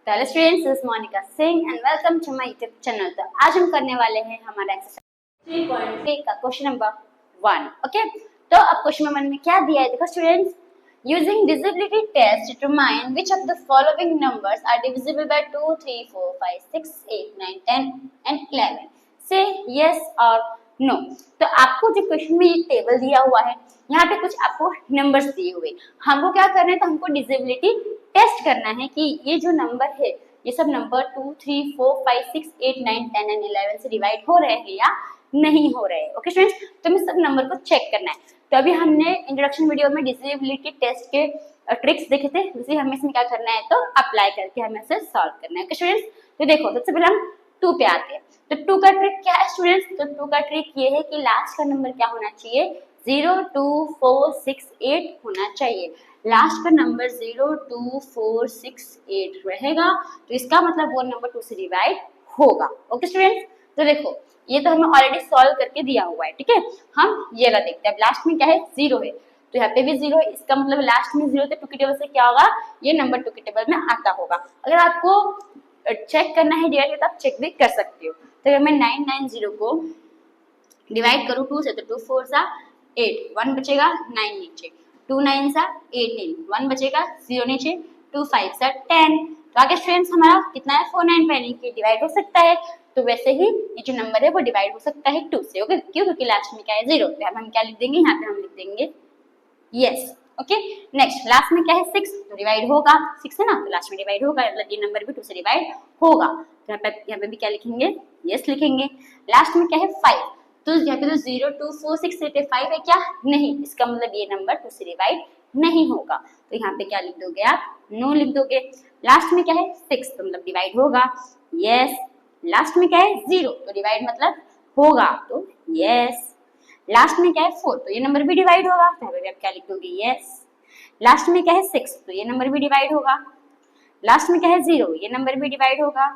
Hello students, this is Monika Singh and welcome to my YouTube channel. तो आज हम करने वाले हैं हमारा एक्सरसाइज 3.3 का क्वेश्चन नंबर 1। ओके, तो अब क्वेश्चन नंबर 1 में क्या दिया है देखो students. Using divisibility test determine which of the following numbers are divisible by 2, 3, 4, 5, 6, 8, 9, 10 and 11। से यस और नो। तो आपको जो क्वेश्चन में ये टेबल दिया हुआ है, यहाँ पे कुछ आपको नंबर्स दिए हुए, हमको क्या करना है, तो हमको डिविजिबिलिटी टेस्ट करना है कि ये जो नंबर है ये सब नंबर 2, 3, 4, 5, 6, 8, 9, 10 एंड 11 से डिवाइड हो रहे हैं या नहीं हो रहे हैं। ओके स्टूडेंट्स, तो हमें सब नंबर को चेक करना है। तो अभी हमने इंट्रोडक्शन वीडियो में डिविजिबिलिटी टेस्ट के ट्रिक्स देखे थे, उसे हमें इसमें क्या करना है, तो अप्लाई करके हमें इसे सॉल्व करना है। ओके स्टूडेंट्स, तो देखो सबसे पहले हम 2 पे आते हैं। तो 2 का ट्रिक क्या है स्टूडेंट्स, तो 2 का ट्रिक ये है कि लास्ट का नंबर क्या होना चाहिए, 0, 2, 4, 6, 8 होना चाहिए। लास्ट का नंबर 0, 2, 4, 6, 8 रहेगा, तो इसका मतलब वो नंबर 2 से डिवाइड होगा। ओके स्टूडेंट्स, तो देखो ये तो हमें ऑलरेडी सॉल्व करके दिया हुआ है, ठीक है। हम ये वाला देखते हैं। अब लास्ट में क्या है, 0 है, तो यहाँ पे भी 0 है, इसका मतलब लास्ट में 0 थे, 2 की टेबल से क्या होगा, ये नंबर 2 की टेबल में आता होगा। अगर आपको चेक करना है डिवाइड, तो आप चेक भी कर सकते हो। तो अगर मैं 990 को डिवाइड करूँ 2 से, तो 2 4 सा 8, 1 बचेगा, 9 नीचे, 2 9 सा 18, 1 बचेगा, 0 नीचे, 2 5 सा 10। तो आगे स्टूडेंट्स हमारा कितना है, 4 9 यानी कि डिवाइड हो सकता है। तो वैसे ही ये जो नंबर है वो डिवाइड हो सकता है 2 से। ओके, क्यों, क्योंकि लास्ट में क्या है, 0। तो हम क्या लिख देंगे, यहाँ पे हम लिख देंगे यस। ओके, नेक्स्ट लास्ट में क्या है, 6, तो डिवाइड होगा, 6 है ना, तो लास्ट में डिवाइड होगा, मतलब ये नंबर भी 2 से डिवाइड होगा। तो यहाँ पे भी क्या लिखेंगे, यस लिखेंगे। लास्ट में क्या है, 5, तो यहाँ पे तो 0, 2, 4, 6, 8, 5 है क्या, नहीं, इसका मतलब ये नंबर 2 से डिवाइड नहीं होगा। तो यहाँ पे क्या लिख दोगे आप, नो लिख दोगे। लास्ट में क्या है, 6, तो मतलब डिवाइड होगा, यस। लास्ट में क्या है, 0, तो डिवाइड मतलब होगा, तो यस। लास्ट में क्या है, 4, तो ये नंबर भी डिवाइड होगा, तो यहाँ पे आप क्या लिख दोगे, यस। लास्ट में क्या है, 6, तो ये नंबर भी डिवाइड होगा। लास्ट में क्या है, 0, ये नंबर भी डिवाइड होगा।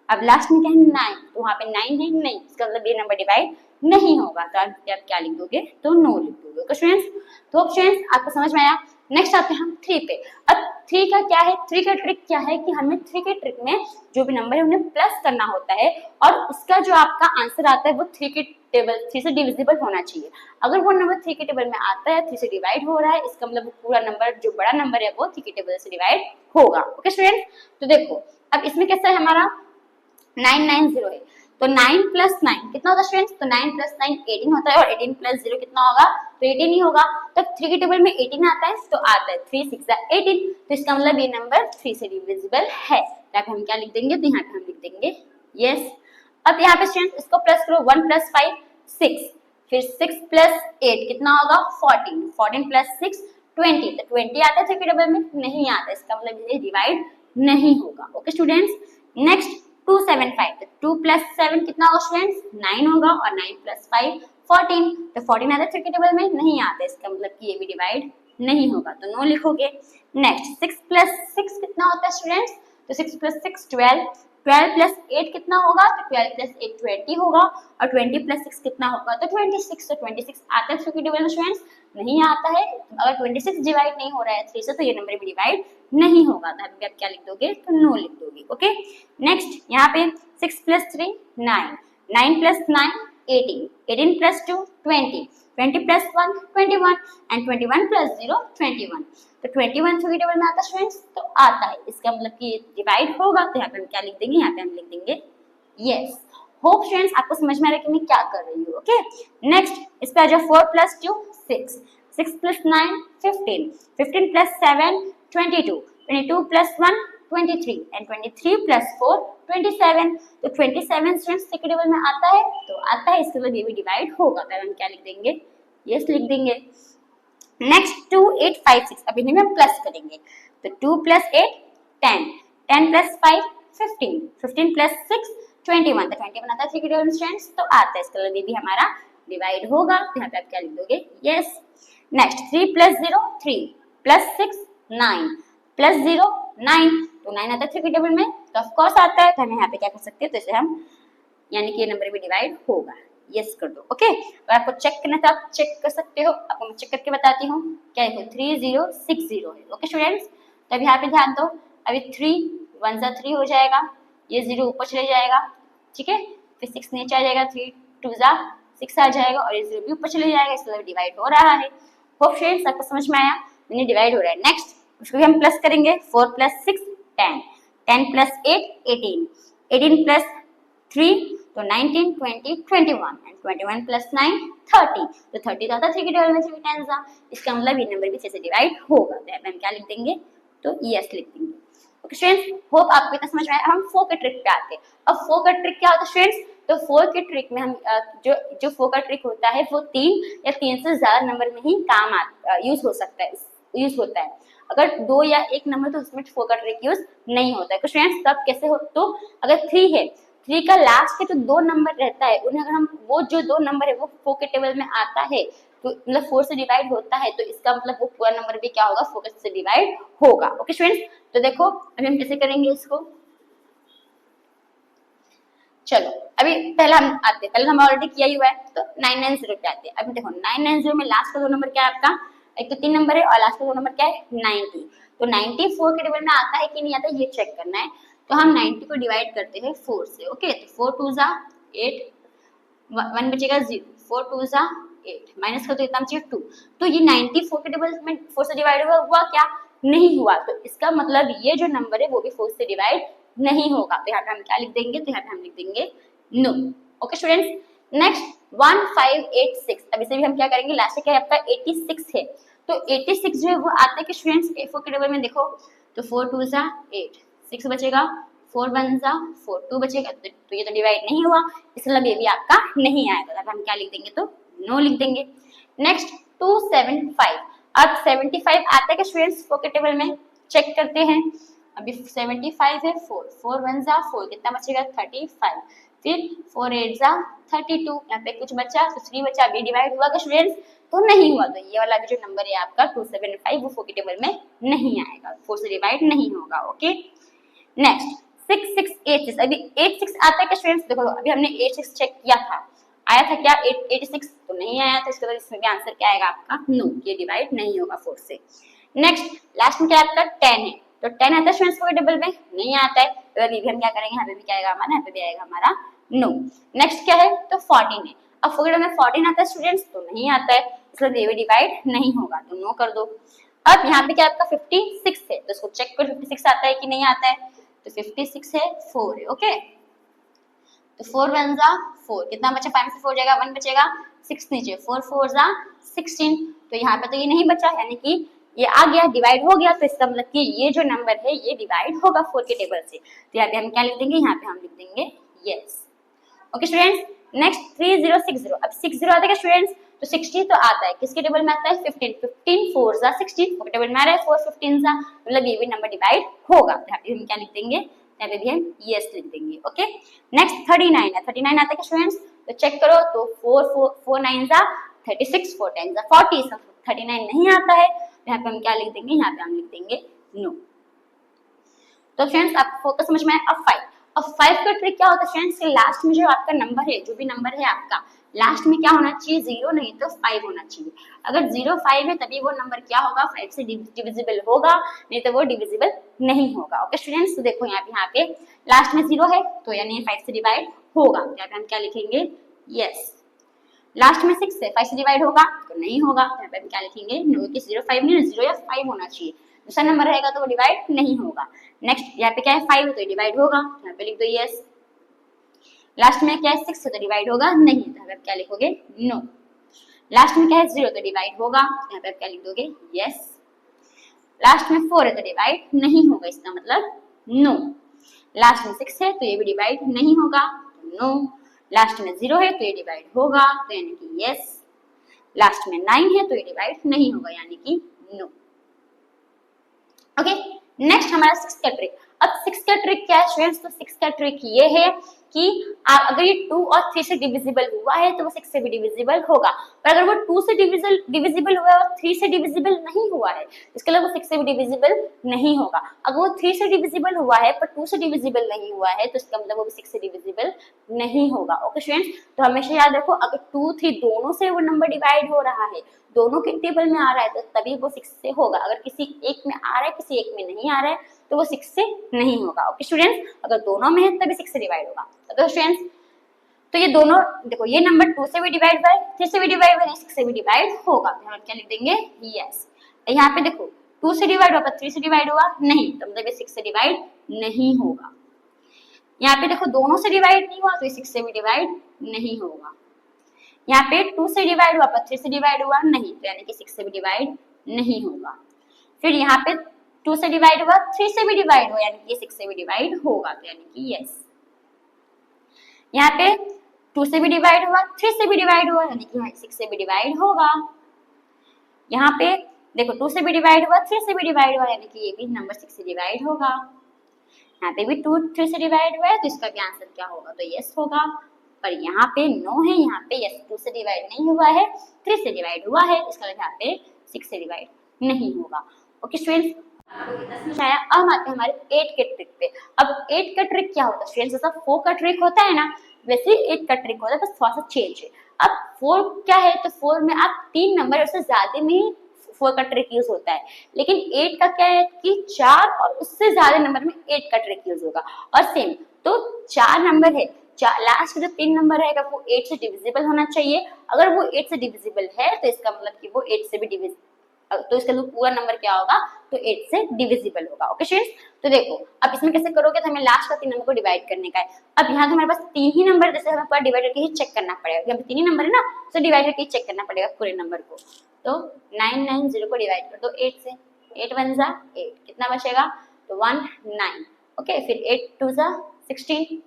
अब लास्ट में क्या है, 9, तो वहाँ पे 9 है, नहीं, इसका मतलब ये नंबर डिवाइड नहीं होगा, तो आप क्या लिख दोगे, तो नो लिख दोगे। ओके स्टूडेंट्स, तो स्टूडेंट्स आपको समझ में आया। नेक्स्ट आते हैं हम 3 पे। अब 3 का क्या है, 3 का ट्रिक क्या है कि हमें 3 के ट्रिक में जो भी नंबर है उन्हें प्लस करना होता है, और उसका जो आपका आंसर आता है वो 3 के टेबल 3 से डिविजिबल होना चाहिए। अगर वो नंबर 3 के टेबल में आता है, 3 से डिवाइड हो रहा है, इसका मतलब पूरा नंबर जो बड़ा नंबर है वो 3 के टेबल से डिवाइड होगा। ओके स्टूडेंट, तो देखो अब इसमें कैसा है, हमारा 990 है, तो 9 प्लस 9 कितना होता है स्टूडेंट्स, तो 9 प्लस 9 18 होता है, और 18 प्लस 0 कितना होगा, तो 18 ही होगा। तो 3 के टेबल में 18 आता है, तो आता है 3 6 18, तो इसका मतलब ये नंबर 3 से डिविजिबल है। यहाँ पे हम क्या लिख देंगे, तो यहाँ पे हम लिख देंगे यस। अब यहाँ पे स्टूडेंट्स इसको प्लस करो, 1 प्लस 5 6, फिर 6 प्लस 8 कितना होगा, 14, 14 प्लस 6 20, तो 20 आता है 3 के टेबल में, नहीं आता, इसका मतलब ये डिवाइड नहीं होगा। ओके स्टूडेंट्स, नेक्स्ट 275, तो 2 प्लस 7 कितना होगा स्टूडेंट्स, 9 होगा, और 9 प्लस 5 14, तो 14 आता है 3 के टेबल में, नहीं आता, इसका मतलब कि ये भी डिवाइड नहीं होगा, तो नो लिखोगे। नेक्स्ट 6 प्लस 6 कितना होता है स्टूडेंट्स, तो 6 प्लस 6 12, 12 प्लस 8 कितना होगा, तो 12 प्लस 8 20 होगा, और 20 प्लस 6 कितना होगा, तो 26, तो 26 आता है 3 के टेबल में स्टूडेंट्स, नहीं आता है। अगर 26 डिवाइड नहीं हो रहा है 3 से, तो ये नंबर भी डिवाइड नहीं होगा, तो आप क्या लिख दोगे, तो नो लिख दोगे। ओके, नेक्स्ट यहाँ पे 6 plus 3 9, 9 plus 9 18, 18 plus 2 20, 20 plus 1 21, and 21 plus 0 21, तो 21 3 के टेबल में आता है स्टूडेंट्स, तो आता है, इसका मतलब कि ये डिवाइड होगा, तो यहाँ पे हम क्या लिख देंगे, यहाँ पे हम लिख देंगे यस। होप स्टूडेंट्स आपको समझ में आ रहा है कि मैं क्या कर रही हूँ। ओके, नेक्स्ट इस पे आ जाओ, 4 plus 2 6, 6 plus 9 15, 15 plus 7 22, 22 plus 1 23, and 23 plus 4 27, तो 27 स्टूडेंट्स के टेबल में आता है, तो आता है, इसके मतलब ये भी डिवाइड होगा, तो हम क्या लिख देंगे, यस लिख देंगे। नेक्स्ट 2 8 5 6, अब इन्हें हम प्लस करेंगे, तो 2 प्लस 8 10, 10 प्लस 5 15, 15 प्लस 6 21, तो 21 आता है 3 के टेबल में स्टूडेंट्स, तो आता है, इसका मतलब ये भी हमारा डिवाइड होगा, तो यहाँ पे आप क्या लिख दोगे, yes. Next 3 plus 0 3, plus 6 9, plus 0 9, तो 9 आता है 3 के टेबल में, तो ऑफ कोर्स आता है, तो हम यहाँ पे क्या कर सकते हैं, तो इसे हम यानी कि ये नंबर भी डिवाइड होगा, यस कर दो। ओके, अगर आपको चेक करना था आप चेक कर सकते हो, आपको मैं चेक करके बताती हूँ। क्या देखो 3060 है। ओके स्टूडेंट्स, तो अभी यहाँ पे ध्यान दो, अभी 3 1 जा 3 हो जाएगा, ये 0 ऊपर चले जाएगा, ठीक है, फिर 6 नीचे आ जाएगा, 3 2 जा 6 आ जाएगा और ये 0 भी ऊपर चले जाएगा, इसका मतलब डिवाइड हो रहा है। होप फ्रेंड्स आपको समझ में आया, यानी डिवाइड हो रहा है। नेक्स्ट उसको भी हम प्लस करेंगे, 4 + 6 10, 10 + 8 18, 18 + 3 तो 19 20 21 एंड 21 + 9 30, तो 30 तो आता है 3 के टेबल में 3 टाइम्स था, इसका मतलब ये नंबर भी 6 से डिवाइड होगा। तो यहाँ पे हम क्या लिख देंगे, तो यस लिख देंगे। ओके स्टूडेंट्स, होप आपको इतना समझ में आया। हम 4 के ट्रिक पे आते हैं। अब 4 का ट्रिक क्या होता है स्टूडेंट्स, तो 4 के ट्रिक में हम जो 4 का ट्रिक होता है वो 3 या 3 से ज्यादा नंबर में ही काम यूज हो सकता है, यूज होता है। अगर 2 या 1 नंबर तो उसमें 4 का ट्रिक यूज नहीं होता है। तो स्टूडेंट्स तब कैसे हो, तो अगर 3 है, 3 का लास्ट के जो 2 नंबर रहता है उन्हें अगर हम वो जो 2 नंबर है वो 4 के टेबल में आता है, तो मतलब 4 से डिवाइड होता है, तो इसका मतलब वो पूरा नंबर भी क्या होगा, 4 से डिवाइड होगा। ओके स्टूडेंट्स, तो देखो अभी हम कैसे करेंगे इसको। चलो अभी पहला हम आते हैं, पहले हम ऑलरेडी किया ही हुआ है, तो 990 पे आते हैं। अभी देखो 990 में लास्ट का 2 नंबर क्या है आपका, एक तो 3 नंबर है और लास्ट का 2 नंबर क्या है 90, तो 90 4 के टेबल में आता है कि नहीं आता है ये चेक करना है। तो हम 90 को डिवाइड करते हैं 4 से। ओके, तो 4 2 जा 8, 1 बचेगा 0, 4 2 जा 8, माइनस कर तो इतना बचेगा 2, तो ये 90 4 के टेबल में 4 से डिवाइड हुआ क्या, नहीं हुआ, तो इसका मतलब ये जो नंबर है वो भी 4 से डिवाइड नहीं होगा। तो यहाँ पे हम क्या लिख देंगे, तो यहाँ पे हम लिख देंगे नो। ओके स्टूडेंट्स, नेक्स्ट 1586, अब इसे भी हम क्या करेंगे, लास्ट क्या है आपका 86 है, तो 86 जो है वो आता है कि स्टूडेंट्स 4 के टेबल में देखो, तो 4 2 जा 8, 6 बचेगा, 4 1 जा 4, 2 बचेगा, तो ये तो डिवाइड नहीं हुआ, इसका मतलब ये भी आपका नहीं आएगा। तो हम क्या लिख देंगे, तो नो लिख देंगे। नेक्स्ट 275, अब 75 आता है कि स्टूडेंट्स 4 के टेबल में, चेक करते हैं। अभी 75 है, 4 4 1 जा 4, कितना बचेगा 35, फिर 4 8 जा 32, यहाँ पे कुछ बचा तो 3 बचा, अभी डिवाइड हुआ कि स्टूडेंट्स, तो नहीं हुआ, तो ये वाला भी जो नंबर है आपका 275 वो 4 के टेबल में नहीं आएगा, 4 से डिवाइड नहीं होगा। ओके, नेक्स्ट 6686, अभी 86 आता है कि स्टूडेंट्स, देखो अभी हमने 86 चेक किया था, आया था क्या 86, तो नहीं आया था, इसके बाद इसमें भी आंसर क्या आएगा आपका नो, ये डिवाइड नहीं होगा 4 से। नेक्स्ट लास्ट में क्या आपका 10 है, तो 10 आता है स्टूडेंट्स 4 के टेबल में, नहीं आता है, तो अभी भी हम क्या करेंगे, यहाँ पे भी क्या आएगा हमारा, यहाँ पे भी आएगा हमारा नो। नेक्स्ट क्या है, तो 14 है, अब 4 के टेबल में 14 आता है स्टूडेंट्स, तो नहीं आता है, इसलिए ये भी डिवाइड नहीं होगा, तो नो कर दो। अब यहाँ पे क्या आपका 56 है, तो इसको चेक करो 56 आता है कि नहीं आता है, तो 56 है 4 है। ओके, तो 4 1 जा 4, कितना बचा, 5 से 4 जाएगा 1 बचेगा, 6 नीचे 4 4 जा 16, तो यहाँ पे तो ये नहीं बचा, यानी कि ये आ गया, डिवाइड हो गया, तो इसका मतलब कि ये जो नंबर है ये डिवाइड होगा 4 के टेबल से। तो यहाँ पे हम क्या लिख देंगे, यहाँ पे हम लिख देंगे यस। ओके स्टूडेंट्स, नेक्स्ट 3060, अब 60 आता है स्टूडेंट्स, तो 60 तो आता है, किसके टेबल में आता है 15, 15 4 जा 16, 4 के टेबल में आ रहा है 4 15 जा, मतलब ये भी नंबर डिवाइड होगा। यहाँ पे हम क्या लिख देंगे, यहाँ पे भी हम यस लिख देंगे। ओके, नेक्स्ट 39 है, 39 आता है स्टूडेंट्स, तो चेक करो, तो 4 9 जा 36, 4 10 जा 40, 39 नहीं आता है, यहाँ पे हम क्या लिख देंगे, यहाँ पे हम लिख देंगे नो। तो फ्रेंड्स आपको फोकस समझ में आया। अब 5 का ट्रिक क्या होता है फ्रेंड्स, लास्ट में जो आपका नंबर है, जो भी नंबर है आपका, लास्ट में क्या होना चाहिए, 0 नहीं तो 5 होना चाहिए। अगर 0 5 है तभी वो नंबर क्या होगा, 5 से डिविजिबल होगा, नहीं तो वो डिविजिबल नहीं होगा। ओके स्टूडेंट्स, तो देखो यहाँ पे लास्ट में 0 है, तो यानी 5 से डिवाइड होगा, यहाँ पे हम क्या लिखेंगे यस। लास्ट में 6 है, 5 से डिवाइड होगा, तो नहीं होगा, यहाँ पे हम क्या लिखेंगे नो, कि 0 5 नहीं, 0 या 5 होना चाहिए, दूसरा नंबर रहेगा तो वो डिवाइड नहीं होगा। नेक्स्ट यहाँ पे क्या है 5 है, तो डिवाइड होगा, यहाँ पे लिख दो यस। लास्ट में क्या है 6 है, तो डिवाइड होगा नहीं, तो यहाँ पे क्या लिखोगे नो। लास्ट में क्या है 0, तो डिवाइड होगा, यहाँ पे क्या लिख दोगे यस। लास्ट में 4 है, तो डिवाइड नहीं होगा, इसका मतलब नो। लास्ट में 6 है, तो ये भी डिवाइड नहीं होगा, नो। लास्ट में 0 है, तो ये डिवाइड होगा, तो यानी कि यस। लास्ट में 9 है, तो ये डिवाइड नहीं होगा, यानी कि नो। ओके, नेक्स्ट हमारा 6 का ट्रिक। अब 6 का ट्रिक क्या है स्टूडेंट्स, तो 6 का ट्रिक ये है कि अगर ये 2 और 3 से डिविजिबल हुआ है तो वो 6 से भी डिविजिबल होगा, पर अगर वो 2 से डिविजिबल हुआ है और 3 से डिविजिबल नहीं हुआ है, इसके लिए वो 6 से भी डिविजिबल नहीं होगा। अगर वो 3 से डिविजिबल हुआ है पर 2 से डिविजिबल नहीं हुआ है तो इसका मतलब वो भी 6 से डिविजिबल नहीं होगा। ओके स्टूडेंट्स, तो हमेशा याद रखो अगर 2, 3 दोनों से वो नंबर डिवाइड हो रहा है, दोनों के टेबल में आ रहा है तो तभी वो 6 से होगा। अगर किसी एक में आ रहा है किसी एक में नहीं आ रहा है तो वो 6 से नहीं होगा। ओके स्टूडेंट्स, अगर दोनों में है तभी 6 से डिवाइड होगा। तो स्टूडेंट्स, तो ये दोनों देखो, ये नंबर 2 से भी डिवाइड हुआ है, 3 से भी डिवाइड हुआ है, 6 से भी डिवाइड होगा। हम क्या लिख देंगे, यस। यहाँ पे देखो 2 से डिवाइड हुआ पर 3 से डिवाइड हुआ नहीं, तो मतलब ये 6 से डिवाइड नहीं होगा। यहाँ पे देखो दोनों से डिवाइड नहीं हुआ तो ये 6 से भी डिवाइड नहीं होगा। यहाँ पे 2 से डिवाइड हुआ पर 3 से डिवाइड हुआ नहीं, तो यानी कि 6 से भी डिवाइड नहीं होगा। फिर यहाँ पे 2 से डिवाइड हुआ, 3 से भी डिवाइड हुआ, यानी कि 6 से भी डिवाइड होगा, तो यानी कि यस। यहाँ पे 2 से भी डिवाइड हुआ, 3 से भी डिवाइड हुआ, यानी कि 6 से भी डिवाइड होगा। यहाँ पे देखो 2 से भी डिवाइड हुआ, 3 से भी डिवाइड हुआ, यानी कि ये भी नंबर 6 से डिवाइड होगा। यहाँ पे भी 2 3 से डिवाइड हुआ है तो इसका भी आंसर क्या होगा, तो यस होगा। पर यहाँ पे नो है, यहाँ पे यस 2 से डिवाइड नहीं हुआ है, 3 से डिवाइड हुआ है, इसका मतलब यहाँ पे 6 से डिवाइड नहीं होगा। ओके स्टूडेंट्स, समझाया। अब हम आते हैं हमारे 8 के ट्रिक पे। अब 8 का ट्रिक क्या होता है स्टूडेंट्स, जैसा 4 का ट्रिक होता है ना, वैसे 8 का ट्रिक होता है, बस थोड़ा सा चेंज है। अब 4 क्या है, तो 4 में आप 3 नंबर उससे ज्यादा में ही 4 का ट्रिक यूज होता है, लेकिन 8 का क्या है कि 4 और उससे ज्यादा नंबर में 8 का ट्रिक यूज होगा। और सेम तो 4 नंबर है, लास्ट जो 3 नंबर रहेगा वो 8 से डिविजिबल होना चाहिए। अगर वो 8 से डिविजिबल है तो इसका मतलब कि वो 8 से भी डिविजिबल, तो इसका जो पूरा नंबर क्या होगा, तो 8 से डिविजिबल होगा। ओके स्टूडेंट्स, तो देखो अब इसमें कैसे करोगे, तो हमें लास्ट का 3 नंबर को डिवाइड करने का है। अब यहाँ तो हमारे पास 3 ही नंबर, जैसे हमें पूरा डिवाइड करके ही चेक करना पड़ेगा, क्योंकि 3 ही नंबर है ना, तो डिवाइड करके ही चेक करना पड़ेगा पूरे नंबर को। तो 990 को डिवाइड कर दो 8 से, 8 1 जा 8, कितना बचेगा, तो 1 9। ओके, फिर 8 2 जा 16,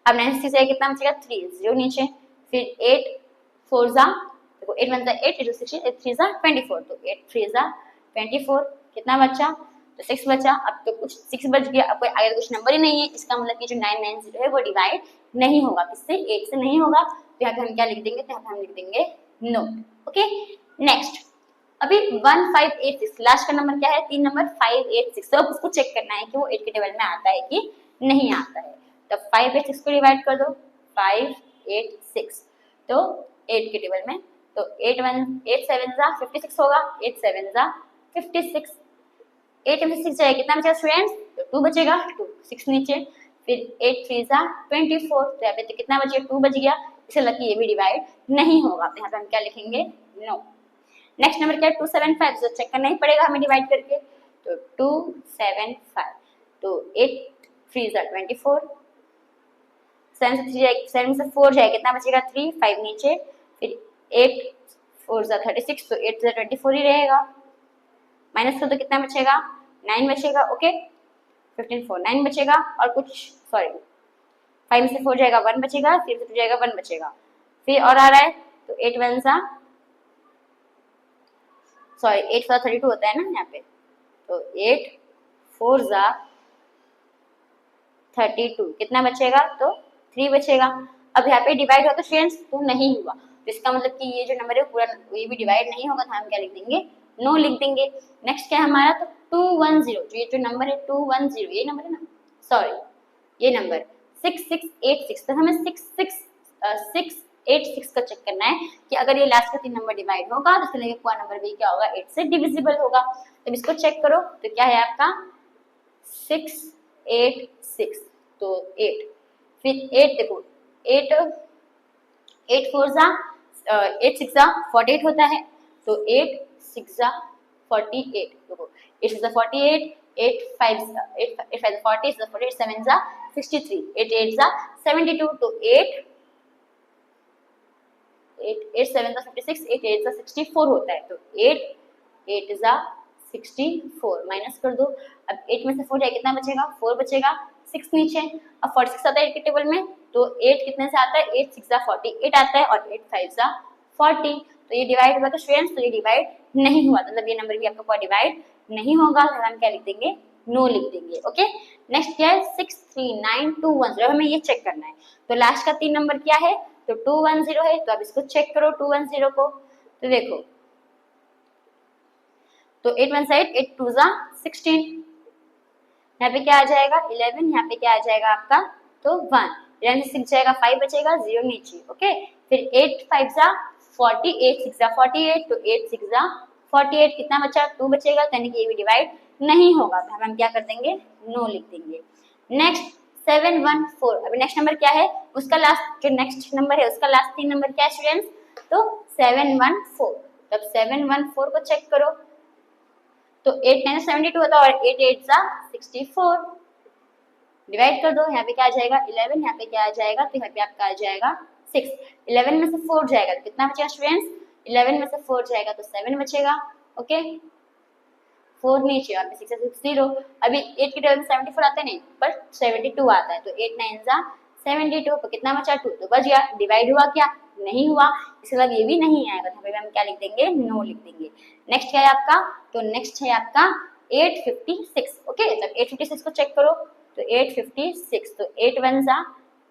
अब 9 से कितना बचेगा 3, 0 नीचे, फिर 8 4 जा, देखो 8 1 जा 8, 8 2 16, 8 3 जा 24, तो 8 3 जा 24, कितना बचा, तो 6 बचा। अब तो कुछ 6 बच गया, अब कोई आगे कुछ नंबर ही नहीं है, इसका मतलब कि जो 990 है वो डिवाइड नहीं होगा, किससे, 8 से नहीं होगा। तो यहाँ पे हम क्या लिख देंगे, तो यहाँ पे हम लिख देंगे नो। ओके, नेक्स्ट अभी 1586 लास्ट का नंबर क्या है, 3 नंबर 586, तो अब उसको चेक करना है कि वो 8 के टेबल में आता है कि नहीं आता है। तो 586 को डिवाइड कर दो 586, तो 8 के टेबल में, तो 8 7 जा 56 होगा, 8 7 जा 56, 8 में 6 जाएगा, कितना बचेगा स्टूडेंट्स, तो 2 बचेगा, 2 6 नीचे, फिर 8 3 जा 24, तो यहाँ पे तो कितना बचेगा 2 बच गया, इसे लगी ये भी डिवाइड नहीं होगा, तो यहाँ पे हम क्या लिखेंगे, नो। नेक्स्ट नंबर क्या है 275, तो चेक करना ही पड़ेगा हमें डिवाइड करके, तो 275, तो 8 3 जा 24, 7 से 3 जाए, 7 से 4 जाए, कितना बचेगा 3 5 नीचे, फिर 8 4 जा 36, तो 8 जा 24 ही रहेगा, माइनस कर तो कितना बचेगा 9 बचेगा। ओके, 15 4 9 बचेगा, और कुछ सॉरी 5 से 4 जाएगा 1 बचेगा, फिर से 2 जाएगा 1 बचेगा, फिर और आ रहा है, तो 8 1 जा सॉरी 8 4 32 होता है ना यहाँ पे, तो 8 4 जा 32, कितना बचेगा, तो 3 बचेगा। अब यहाँ पे डिवाइड हुआ तो फ्रेंड्स तो नहीं हुआ, तो इसका मतलब कि ये जो नंबर है पूरा ये भी डिवाइड नहीं होगा, तो हम क्या लिख देंगे, नो लिख देंगे। नेक्स्ट क्या है हमारा, तो 210, जो ये जो नंबर है 210, ये नंबर है ना, सॉरी ये नंबर 6686, तो हमें 686 का चेक करना है कि अगर ये लास्ट का 3 नंबर डिवाइड होगा तो इसलिए पूरा नंबर भी क्या होगा 8 से डिविजिबल होगा। तो इसको चेक करो, तो क्या है आपका 686, तो 8, फिर 8 देखो 8 4 जा 8 6 जा 48 होता है, तो 8 6 जा 48, देखो 8 6 जा 48, 8 5 जा 8 5 40, 48 7 जा 63, 8 8 जा 72, तो 8 7 जा 56, 8 8 जा 64 होता है, तो 8 8 जा 64, माइनस कर दो। अब 8 में से 4 जाए, कितना बचेगा 4 बचेगा, 6 नीचे, अब 46 आता है 8 के टेबल में, तो 8 कितने से आता है, 8 6 जा 48 आता है, और 8 5 जा 40, तो ये डिवाइड हुआ, तो स्टूडेंट्स तो ये डिवाइड नहीं हुआ, मतलब ये नंबर भी आपका कोई डिवाइड नहीं होगा, तो हम क्या लिख देंगे, नो लिख देंगे। ओके, नेक्स्ट क्या है 63921, हमें ये चेक करना है। तो लास्ट का 3 नंबर क्या है, तो 210 है, तो अब इसको चेक करो 210 को, तो देखो तो 8 1 साइड 8 2 16, यहाँ पे क्या आ जाएगा 11, यहाँ पे क्या आ जाएगा आपका तो 1, 11 से 6 जाएगा 5 बचेगा 0 नीचे, ओके। फिर 8 5 40, 8 6 48, तो 8 6 48, कितना बचा 2 बचेगा, यानी कि ये भी डिवाइड नहीं होगा, तो हम क्या कर देंगे नो लिख देंगे। नेक्स्ट 714, अभी नेक्स्ट नंबर क्या है उसका लास्ट, जो नेक्स्ट नंबर है उसका लास्ट 3 नंबर क्या है स्टूडेंट्स, तो 714, तब 714 को चेक करो, तो 8 9 72 होता है और 8 8 64, डिवाइड कर दो, यहाँ पे क्या आ जाएगा 11, यहाँ पे क्या आ जाएगा, तो यहाँ पे आपका आ जाएगा 6, 11 में से 4 जाएगा तो कितना बचेगा स्टूडेंट्स, 11 में से 4 जाएगा तो 7 बचेगा, ओके। 4 नीचे और 6 0, अभी 8 के टेबल में 74 आता है नहीं पर 72 आता है, तो 8 9 72, तो कितना बचा 2, तो बच गया, डिवाइड हुआ क्या नहीं हुआ, इसके बाद ये भी नहीं आएगा, तो हम क्या लिख देंगे नो लिख देंगे। नेक्स्ट क्या है आपका, तो नेक्स्ट है आपका 856, ओके। तब 856 को चेक करो, तो 856, तो 8 1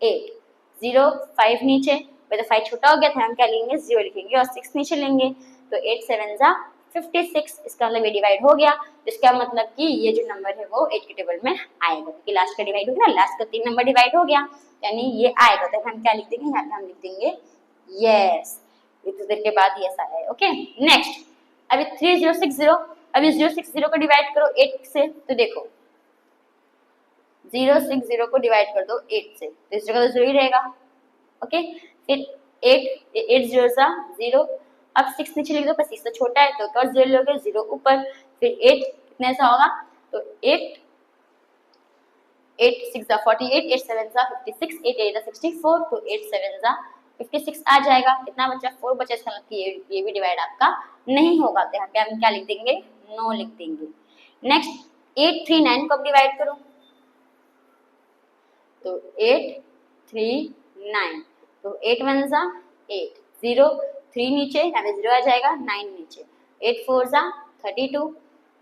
8, 0 5 नीचे, तो 5 छोटा हो गया था, हम क्या लेंगे 0 लिखेंगे और 6 नीचे लेंगे, तो 8 7 56, इसका मतलब ये डिवाइड हो गया, इसका मतलब कि ये जो नंबर है वो 8 के टेबल में आएगा, क्योंकि लास्ट का डिवाइड हो गया ना, लास्ट का 3 नंबर डिवाइड हो गया, यानी ये आएगा, तो हम क्या लिख देंगे, यहाँ पे हम लिख देंगे यस, इतनी देर के बाद यस आया है, ओके। नेक्स्ट अभी 3060, अभी 060 को डिवाइड करो 8 से, तो देखो 060 को डिवाइड कर दो 8 से, तो इस जगह तो 0 ही रहेगा, ओके। फिर 8 0 0, अब 6 नीचे लिख दो, पर 6 तो छोटा है तो और 0 लोगे 0 ऊपर, फिर 8 कितने सा होगा, तो 8 6 48, 8 7 56, 8 8 64, तो 8 7 56 आ जाएगा, कितना बचा 4 बचा, इसका मतलब ये भी डिवाइड आपका नहीं होगा, तो यहाँ पे हम क्या लिख देंगे नो लिख देंगे। नेक्स्ट 839 को डिवाइड करो, तो 839, तो 8 1 8, 0 3 नीचे, यहाँ पे 0 आ जाएगा, 9 नीचे, 8 4 32,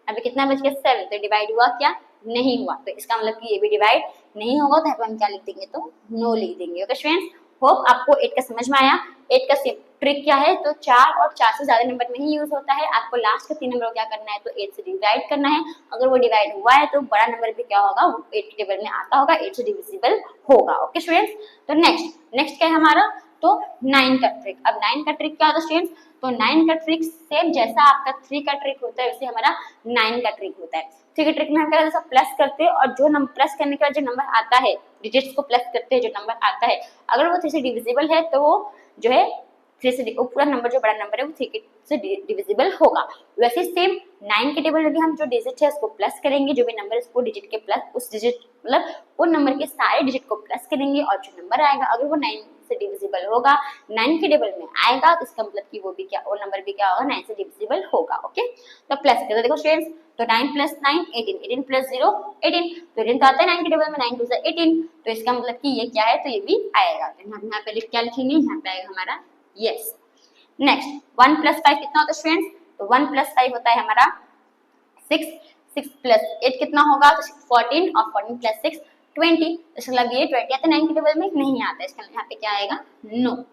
अभी कितना बच गया 7, तो डिवाइड हुआ क्या नहीं हुआ, तो इसका मतलब कि ये भी डिवाइड नहीं होगा, तो यहाँ पे हम क्या लिख देंगे तो नो लिख देंगे, ओके स्टूडेंट्स। होप आपको 8 का समझ में आया। 8 का ट्रिक क्या है, तो 4 और 4 से ज्यादा नंबर में ही यूज होता है, आपको लास्ट के 3 नंबर को क्या करना है, तो 8 से डिवाइड करना है, अगर वो डिवाइड हुआ है तो बड़ा नंबर भी क्या होगा, वो 8 के टेबल में आता होगा, 8 से डिविजिबल होगा, ओके स्टूडेंट्स। तो नेक्स्ट क्या है हमारा, तो 9 का ट्रिक। अब 9 का ट्रिक क्या होता है स्टूडेंट्स, तो 9 का ट्रिक सेम जैसा आपका 3 का ट्रिक होता है वैसे हमारा 9 का ट्रिक होता है। 3 के ट्रिक में हम क्या करते हैं, प्लस करते हैं और जो नंबर प्लस करने के बाद जो नंबर आता है, डिजिट्स को प्लस करते हैं, जो नंबर आता है अगर वो 3 से डिविजिबल है तो वो जो है 3 से पूरा नंबर जो बड़ा नंबर है वो 3 से डिविजिबल होगा। वैसे सेम 9 के टेबल में भी हम जो डिजिट है उसको प्लस करेंगे, जो भी नंबर है उसको डिजिट के प्लस उस डिजिट मतलब वो नंबर के सारे डिजिट को प्लस करेंगे और जो नंबर आएगा अगर वो 9 से डिविजिबल होगा, 9 के टेबल में आएगा तो इसका मतलब कि वो भी क्या, वो नंबर भी क्या होगा 9 से डिविजिबल होगा, ओके। तो प्लस करते देखो स्टूडेंट्स, तो 9 प्लस 9 18, 18 प्लस 0 18, तो 18 तो आता है 9 के टेबल में, 9 2 18, तो इसका मतलब कि ये क्या है, तो ये भी आएगा, तो हम यहाँ पे क्या लिखेंगे, यहाँ पे आएगा हमारा यस। नेक्स्ट 1 प्लस 5 कितना होता है स्टूडेंट्स, तो 1 प्लस 5 होता है हमारा 6, 6 प्लस 8 कितना होगा, तो 14 और 14 प्लस 6 20, इसका मतलब ये 20 आता है 9 के टेबल में नहीं आता है, इसका यहाँ पे क्या आएगा नो।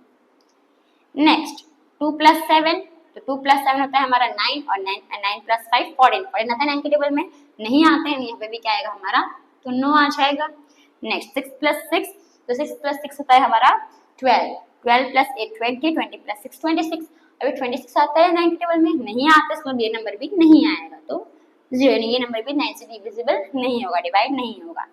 नेक्स्ट 2 प्लस 7, तो 2 प्लस 7 होता है हमारा 9 और 9 प्लस 5 14, 14 आता है 9 के टेबल में नहीं आता है, यहाँ पे भी क्या आएगा हमारा तो नो आ जाएगा। नेक्स्ट 6 प्लस 6, तो 6 प्लस 6 होता है हमारा 12, 12 प्लस 8 20, 20 प्लस 6 26, अभी 26 आता है 9 के टेबल में नहीं आता, इसका ये नंबर भी नहीं आएगा, तो 0, ये नंबर भी 9 से डिविजिबल नहीं होगा, डिवाइड नहीं होगा।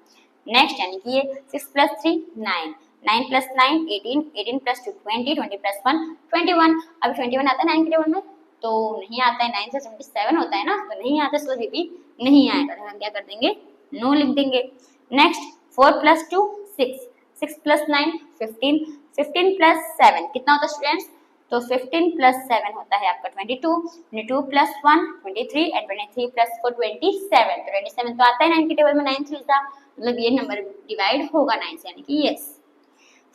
नेक्स्ट यानी कि ये 6 प्लस 3 9, 9 प्लस 9 18, 18 प्लस 2 20, 20 प्लस 1 21, अभी 21 आता है 9 के टेबल में तो नहीं आता है, 9 से 77 होता है ना, तो नहीं आता, इसलिए ये भी नहीं आएगा, तो हम क्या कर देंगे नो लिख देंगे। नेक्स्ट 4 प्लस 2 6, 6 प्लस 9 15, 15 प्लस 7 कितना होता है स्टूडेंट्स, तो 15 प्लस 7 होता है आपका 22, 22 प्लस 1 23 एंड 23 प्लस 4 27, तो 27 तो आता है 9 के टेबल में, 9 3 था, मतलब ये नंबर डिवाइड होगा 9 से, यानी कि यस।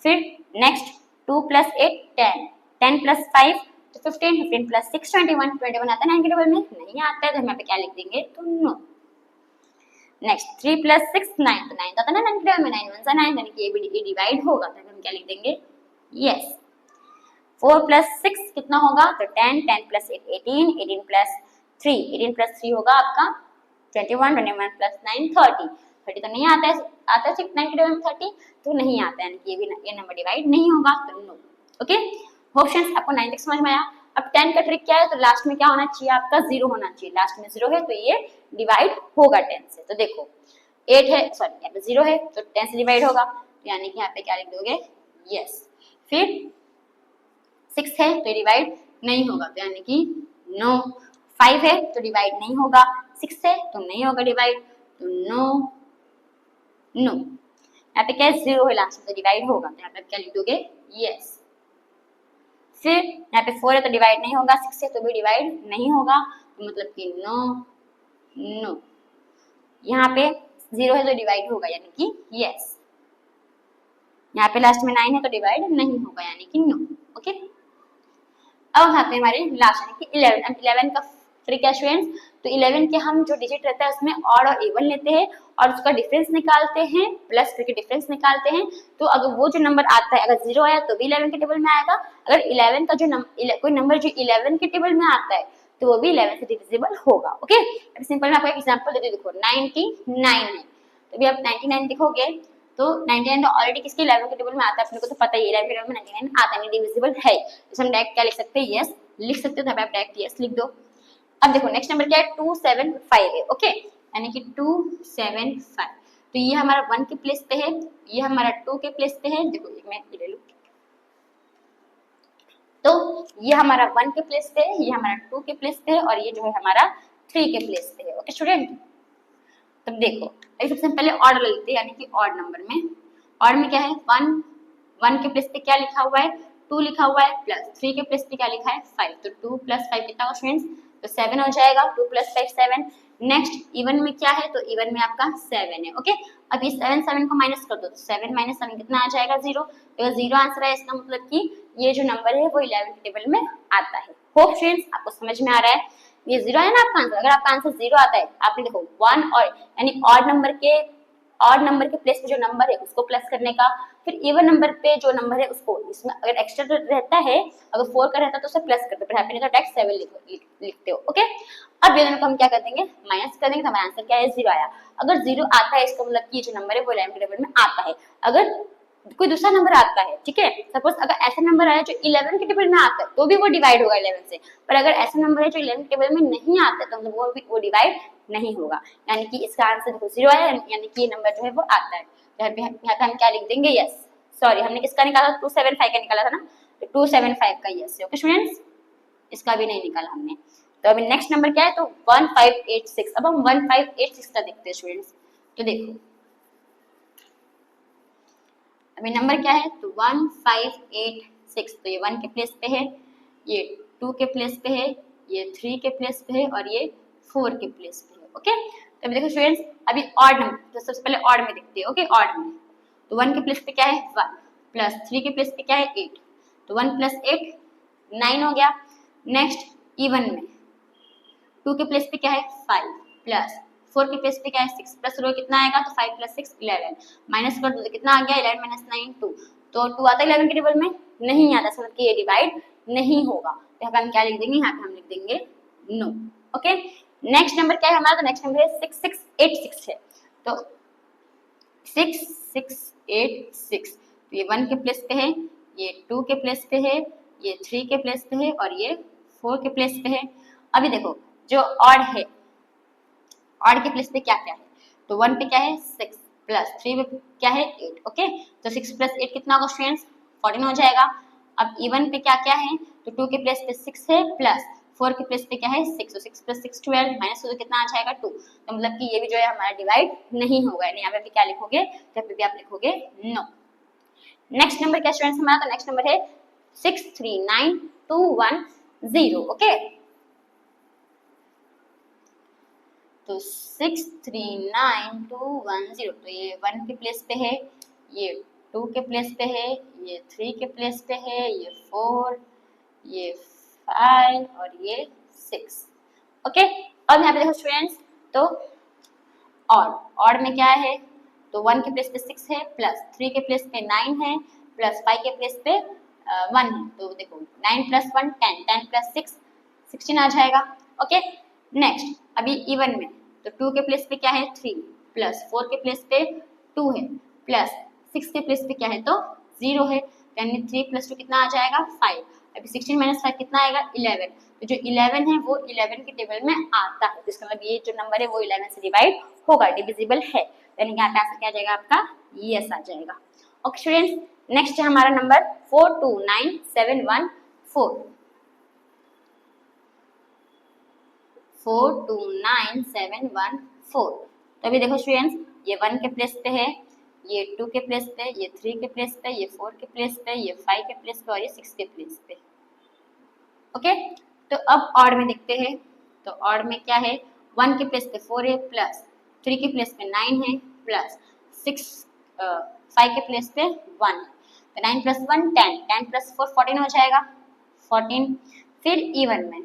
फिर नेक्स्ट 2 प्लस 8 10, 10 प्लस 5 तो 15, 15 प्लस 6 21, 21 आता है 9 के टेबल में नहीं आता है, तो हम यहाँ पे क्या लिख देंगे तो नो। नेक्स्ट 3 प्लस 6 9, तो 9 आता है ना 9 के टेबल में, 9 1 9, यानी कि ये भी डिवाइड होगा, तो हम क्या लिख देंगे यस। 4 प्लस 6 कितना होगा, तो 10, 10 प्लस 8 18, 18 प्लस 3, 18 प्लस 3 होगा आपका 21, 21 प्लस 9 30, 30 तो नहीं आता है, आता है सिर्फ 9 के टेबल में 30 तो नहीं आता है, यानी कि ये नंबर डिवाइड नहीं होगा, तो नो। ओके, होप फ्रेंड्स आपको 9 तक समझ में आया। अब 10 का ट्रिक क्या है, तो लास्ट में क्या होना चाहिए आपका, 0 होना चाहिए, लास्ट में 0 है तो ये डिवाइड होगा 10 से। तो देखो 8 है, सॉरी यहाँ पे 0 है तो 10 से डिवाइड होगा, तो यानी कि यहाँ पे क्या लिख दोगे, यस। फिर 6 है तो डिवाइड नहीं होगा, तो यानी कि नो। 5 है तो डिवाइड नहीं होगा, 6 है तो नहीं होगा डिवाइड, तो नो नो। यहाँ पे क्या है, 0 है लास्ट में तो डिवाइड होगा, तो यहाँ पे क्या लिख दोगे, यस। फिर यहाँ पे 4 है तो डिवाइड नहीं होगा, 6 है तो भी डिवाइड नहीं होगा, तो मतलब कि नो नो। यहाँ पे 0 है तो डिवाइड होगा, यानी कि यस। यहाँ पे लास्ट में 9 है तो डिवाइड नहीं होगा, यानी कि नो। ओके, अब यहाँ पे हमारे लास्ट यानी कि 11। अब 11 का ट्रिक है स्टूडेंट्स, तो 11 के हम जो डिजिट रहता है उसमें ऑड और इवन लेते हैं और उसका डिफरेंस निकालते हैं, प्लस करके डिफरेंस निकालते हैं। तो अगर वो जो नंबर आता है, अगर 0 आया तो भी 11 के टेबल में आएगा, अगर 11 का जो कोई नंबर जो 11 के टेबल में आता है तो वो भी 11 से डिविजिबल होगा। ओके, अब सिंपल मैं आपको एक एग्जांपल देती हूँ, देखो 99 है, तो भी आप 99 लिखोगे तो 99 तो ऑलरेडी किसके 11 के टेबल में आता है, अपने को तो पता ही है 11 के टेबल में 99 आता है, डिविजिबल है, तो हम डायरेक्ट क्या लिख सकते हैं, यस लिख सकते हो, तो आप डायरेक्ट यस लिख दो। अब देखो नेक्स्ट नंबर क्या है, 275 है। ओके, यानी कि 275, तो ये हमारा 1 के प्लेस पे है, ये हमारा 2 के प्लेस पे है। देखो मैं ये ले लूं, तो ये हमारा 1 के प्लेस पे है, ये हमारा 2 के प्लेस पे है और ये जो है हमारा 3 के प्लेस पे है। ओके स्टूडेंट, तब देखो सबसे पहले ऑर्डर लेते हैं, यानी कि ऑड नंबर में, ऑड में क्या है, 1 के प्लेस पे क्या लिखा हुआ है, 2 लिखा हुआ है, प्लस 3 के प्लेस पे क्या लिखा है, 5, तो 2 प्लस 5 कितना होगा स्टूडेंट्स, तो 7 हो जाएगा, 2 प्लस 5 7। नेक्स्ट इवन में क्या है, तो इवन में आपका 7 है। ओके, अब ये 7 को माइनस कर दो, तो 7 माइनस 7 कितना आ जाएगा, 0, तो 0 आंसर है, इसका मतलब कि ये जो नंबर है वो 11 के टेबल में आता है। होप फ्रेंड्स आपको समझ में आ रहा है, ये 0 है ना आपका आंसर, अगर आपका आंसर 0 आता है, आपने देखो 1 और यानी ऑड नंबर के प्लेस पे जो नंबर है उसको प्लस करने का, फिर इवन नंबर पे जो नंबर है उसको, इसमें अगर एक्स्ट्रा रहता है, अगर 4 का रहता है तो उसे प्लस करते हो, पर यहाँ पे नहीं तो डायरेक्ट 7 लिखते हो। ओके, अब ये दोनों को हम क्या कर देंगे, माइनस कर देंगे, तो हमारा आंसर क्या है, 0 आया। अगर 0 आता है इसका मतलब कि ये जो नंबर है वो 11 के टेबल में आता है। अगर कोई दूसरा नंबर आता है, ठीक है, सपोज अगर ऐसा नंबर आया जो 11 के टेबल में आता है तो भी वो डिवाइड होगा 11 से, पर अगर ऐसा नंबर है जो 11 के टेबल में नहीं आता है तो मतलब वो डिवाइड नहीं होगा, यानी कि इसका आंसर देखो 0 आया, यानी कि ये नंबर जो है वो आता है। तो यहाँ पे हम क्या लिख देंगे, यस। सॉरी, हमने किसका निकाला, 275 का निकाला था ना, तो 275 का यस है। ओके स्टूडेंट्स, इसका भी नहीं निकाला हमने। तो अभी नेक्स्ट नंबर क्या है, तो 1586। अब हम 1586 का देखते हैं स्टूडेंट्स, तो देखो अभी नंबर क्या है, तो 1586, तो ये 1 के प्लेस पे है, ये 2 के प्लेस पे है, ये 3 के प्लेस पे है और ये 4 के प्लेस पे है। ओके, तो अभी देखो स्टूडेंट्स, अभी ऑड नंबर, तो सबसे पहले ऑड में देखते हैं। ओके, ऑड में तो 1 के प्लेस पे क्या है, 1, प्लस 3 के प्लेस पे क्या है, 8, तो 1 प्लस 8 9 हो गया। नेक्स्ट इवन में 2 के प्लेस पे क्या है, 5, प्लस 4 के प्लेस पे क्या है, 6, प्लस रो कितना आएगा, तो 5 प्लस 6 11, माइनस कर दो तो कितना आ गया, 11 माइनस 9 2, तो 2 आता है 11 के टेबल में, नहीं आता, मतलब कि ये डिवाइड नहीं होगा, तो यहाँ पे हम क्या लिख देंगे, यहाँ पे हम लिख देंगे नो। ओके, नेक्स्ट नंबर क्या है हमारा, तो नेक्स्ट नंबर है 6686 है, तो 6686, तो ये 1 के प्लेस पे है, ये 2 के प्लेस पे है, ये 3 के प्लेस पे है और ये 4 के प्लेस पे है। अभी देखो जो ऑड है, ऑड के प्लेस पे क्या क्या है, तो 1 पे क्या है 6, प्लस 3 पे क्या है 8। ओके, तो 6 प्लस 8 कितना होगा स्टूडेंट्स, 14 हो जाएगा। अब इवन पे क्या क्या है, तो 2 के प्लेस पे 6 है, प्लस 4 के प्लेस पे क्या है 6, तो 6 प्लस 6 12, माइनस तो कितना आ जाएगा 2, तो मतलब कि ये भी जो है हमारा डिवाइड नहीं होगा, यानी यहाँ पे भी क्या लिखोगे, जब भी आप लिखोगे नो। नेक्स्ट नंबर क्या स्टूडेंट्स हमारा, तो नेक्स्ट नंबर है 639210। ओके, तो 639210, तो ये 1 के प्लेस पे है, ये 2 के प्लेस पे है, ये 3 के प्लेस पे है, ये 4, ये 5 और ये 6। ओके, अब यहाँ पे देखो स्टूडेंट्स, तो ऑड में क्या है, तो 1 के प्लेस पे 6 है, प्लस 3 के प्लेस पे 9 है, प्लस 5 के प्लेस पे 1 है, तो देखो 9 + 1 10, 10 + 6 16 आ जाएगा। ओके, नेक्स्ट अभी इवन में, तो 2 के प्लेस पे क्या है 3, प्लस 4 के प्लेस पे 2 है, प्लस 6 के प्लेस पे क्या है तो 0 है, यानी 3 + 2 कितना आ जाएगा 5। अभी 16 - 5 कितना आएगा 11। तो जो 11 है वो 11 के टेबल में आता है, तो इसका मतलब ये जो नंबर है वो 11 से डिवाइड होगा, डिविजिबल है, यानी यहाँ पे आंसर क्या आ जाएगा आपका यस आ जाएगा। ओके स्टूडेंट्स, नेक्स्ट है हमारा नंबर 429714। 429714। तो अभी देखो स्टूडेंट्स, ये 1 के प्लेस पे है, ये 2 के प्लेस पे, ये 3 के प्लेस पे, ये 4 के प्लेस पे, ये 5 के प्लेस पे और ये 6 के प्लेस पे। ओके, तो अब ऑड में देखते हैं, तो ऑड में क्या है 1 के प्लेस पे 4 है, प्लस 3 के प्लेस पे 9 है, प्लस 5 के प्लेस पे 1 है, तो 9 + 1 10, 10 + 4 14 हो जाएगा 14। फिर इवन में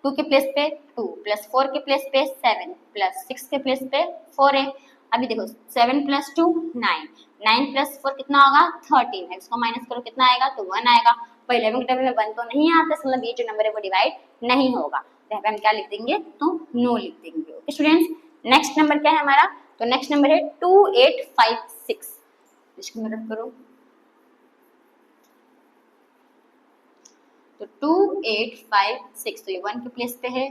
2 के प्लेस पे 2, प्लस 4 के प्लेस पे 7, प्लस 6 के प्लेस पे 4 है। अभी देखो 7 + 2 9, 9 + 4 कितना होगा 13 है, इसको माइनस करो कितना आएगा तो 1 आएगा। पर 11 के टेबल में 1 तो नहीं आता, मतलब ये जो नंबर है वो डिवाइड नहीं होगा, तो यहाँ पे हम क्या लिख देंगे तो नो लिख देंगे। ओके स्टूडेंट्स, नेक्स्ट नंबर क्या है हमारा, तो नेक्स्ट नंबर है 2856। इसको मदद करो, तो 2856, तो ये 1 के प्लेस पे है,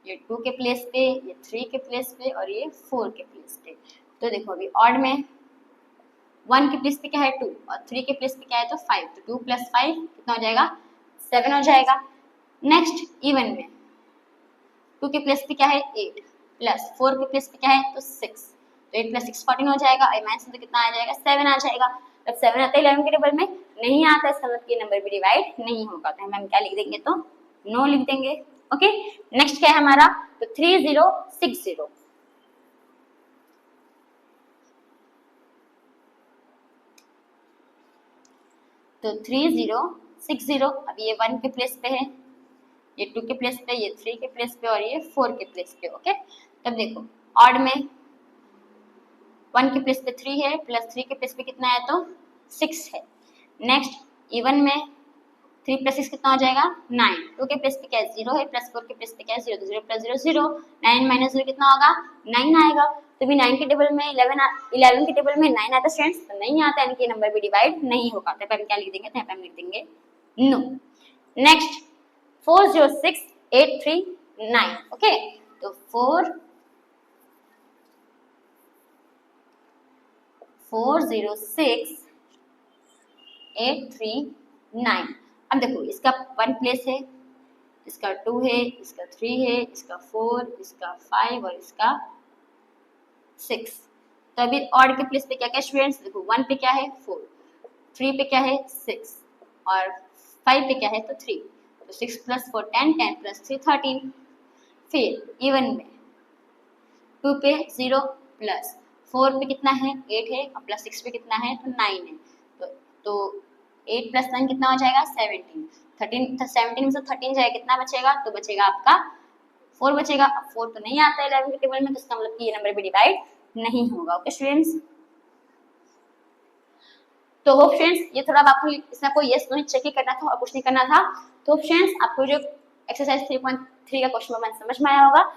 ये 2 के प्लेस पे, ये 3 के प्लेस पे और ये 4 के प्लेस पे। तो देखो अभी ऑड में 1 के प्लेस पे क्या है 2 और 3 के प्लेस पे क्या है तो 5, तो 2 + 5 कितना हो जाएगा 7 हो जाएगा। नेक्स्ट इवन में 2 के प्लेस पे क्या है 8, प्लस 4 के प्लेस पे क्या है तो 6, तो 8 + 6 14 हो जाएगा, और माइनस तो कितना आ जाएगा 7 आ जाएगा। जब 7 आता है 11 के टेबल में नहीं आता, इसका मतलब कि नंबर भी डिवाइड नहीं होगा, तो हम क्या लिख देंगे तो नो लिख देंगे। ओके, नेक्स्ट क्या है हमारा, तो 3060। तो 3060, अभी ये 1 के प्लेस पे है, ये 2 के प्लेस पे, ये 3 के प्लेस पे और ये 4 के प्लेस पे। ओके, तब देखो ऑड में 1 के प्लेस पे 3 है, प्लस 3 के प्लेस पे कितना है तो 6 है। नेक्स्ट इवन में 3 + 6 कितना हो जाएगा 9, 2 के प्लेस पे क्या है 0 है, प्लस 4 के प्लेस पे क्या है 0, तो 0 + 0 0, 9 - 0 कितना होगा 9 आएगा। तो भी 9 के टेबल में 11 के टेबल में 9 आता है स्टूडेंट्स, तो नहीं आता, यानी कि नंबर भी डिवाइड नहीं होगा, तो हम क्या लिख देंगे, तो यहाँ पे हम लिख देंगे नो। नेक्स्ट 406839। ओके, तो 406839। अब देखो इसका 1 प्लेस है, इसका 2 है, इसका 3 है, इसका 4, इसका 5 और इसका 6। तो अभी ऑड के प्लेस पे क्या क्या स्टूडेंट्स, देखो 1 पे क्या है 4, 3 पे क्या है 6 और 5 पे क्या है तो 3, तो 6 + 4 10, 10 + 3 13। फिर इवन में 2 पे 0, प्लस 4 पे कितना है 8 है, और प्लस 6 पे कितना है तो 9 है, तो 8 + 9 कितना हो जाएगा 17, 13 17 में से 13 जाएगा कितना बचेगा, तो बचेगा आपका 4 बचेगा। अब 4 तो नहीं आता है 11 के टेबल में, तो इसका मतलब कि ये नंबर भी डिवाइड नहीं होगा। ओके स्टूडेंट्स, तो होप फ्रेंड्स ये थोड़ा आपको इसमें कोई यस नो चेक ही करना था और कुछ नहीं करना था। तो फ्रेंड्स आपको जो एक्सरसाइज 3.3 का क्वेश्चन पेपर समझ में आया होगा।